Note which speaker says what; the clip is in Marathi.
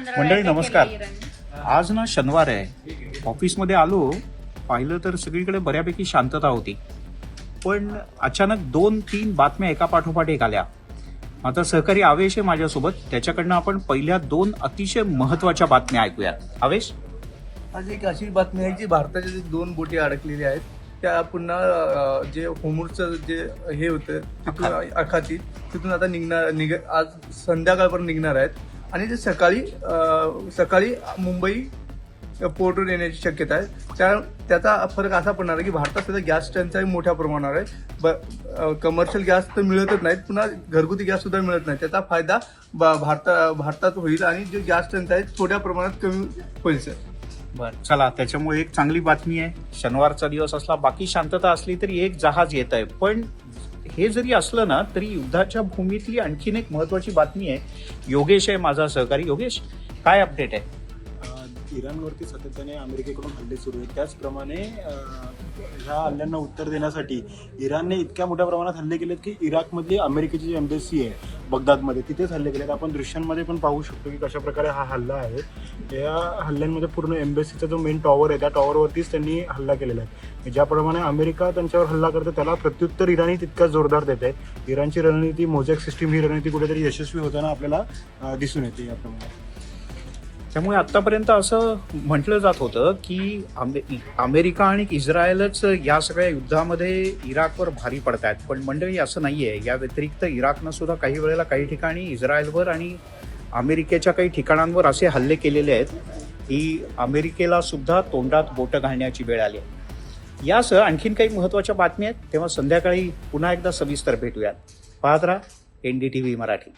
Speaker 1: मंडळी नमस्कार. आज ना शनिवार आहे. ऑफिसमध्ये आलो, पाहिलं तर सगळीकडे बऱ्यापैकी शांतता होती. पण अचानक 2-3 बातम्या एका पाठोपाठ एक आल्या. आता सहकारी आवेश आहे माझ्यासोबत, त्याच्याकडनं आपण पहिल्या 2 अतिशय महत्वाच्या बातम्या ऐकूयात. आवेश,
Speaker 2: आज एक अशी बातमी आहे की भारताच्या जे 2 बोटी अडकलेली आहेत त्या पुन्हा जे होमूरचं जे हे होतं तिथून आखाती तिथून आता आज संध्याकाळपर्यंत निघणार आहेत आणि ते सकाळी मुंबई पोर्टवर येण्याची शक्यता आहे. त्याचा फरक असा पडणार आहे की भारतात सध्या गॅस टंचाई मोठ्या प्रमाणावर आहे. कमर्शियल गॅस तर मिळतच नाहीत, पुन्हा घरगुती गॅस सुद्धा मिळत नाही. त्याचा फायदा भारतात होईल आणि जे गॅस टंचाई थोड्या प्रमाणात कमी होईल सर.
Speaker 1: बरं चला, त्याच्यामुळे एक चांगली बातमी आहे. शनिवारचा दिवस असला, बाकी शांतता असली तरी एक जहाज येत आहे. पण हे जरी असलं ना तरी युद्धाच्या भूमीतली आणखीन एक महत्वाची बातमी आहे. योगेश आहे माझा सहकारी. योगेश, काय अपडेट आहे?
Speaker 3: इराणवरती सातत्याने अमेरिकेकडून हल्ले सुरू आहेत. त्याचप्रमाणे ह्या हल्ल्यांना उत्तर देण्यासाठी इराणने इतक्या मोठ्या प्रमाणात हल्ले केलेत की इराकमधली अमेरिकेची जी एम्बेसी आहे बगदादमध्ये तिथेच हल्ले केलेत. आपण दृश्यांमध्ये पण पाहू शकतो की कशा प्रकारे हा हल्ला आहे. या हल्ल्यांमध्ये पूर्ण एम्बेसीचा जो मेन टॉवर आहे त्या टॉवरवरतीच त्यांनी हल्ला केलेला आहे. ज्याप्रमाणे अमेरिका त्यांच्यावर हल्ला करते त्याला प्रत्युत्तर इराणी तितकाच जोरदार देत आहे. इराणची रणनीती मोझॅक सिस्टीम ही रणनीती कुठेतरी यशस्वी होताना आपल्याला दिसून येते याप्रमाणे.
Speaker 1: त्यामुळे आतापर्यंत असं म्हटलं जात होतं की अमेरिका आणि इस्रायलच या सगळ्या युद्धामध्ये इराकवर भारी पडतायत. पण मंडळी असं नाहीये. या व्यतिरिक्त इराकनं सुद्धा काही वेळेला काही ठिकाणी इस्रायलवर आणि अमेरिकेच्या काही ठिकाणांवर असे हल्ले केलेले आहेत की अमेरिकेला सुद्धा तोंडात बोटं घालण्याची वेळ आली आहे. यासह आणखीन काही महत्त्वाच्या बातम्या आहेत. तेव्हा संध्याकाळी पुन्हा एकदा सविस्तर भेटूयात. पाहत राहा NDTV मराठी.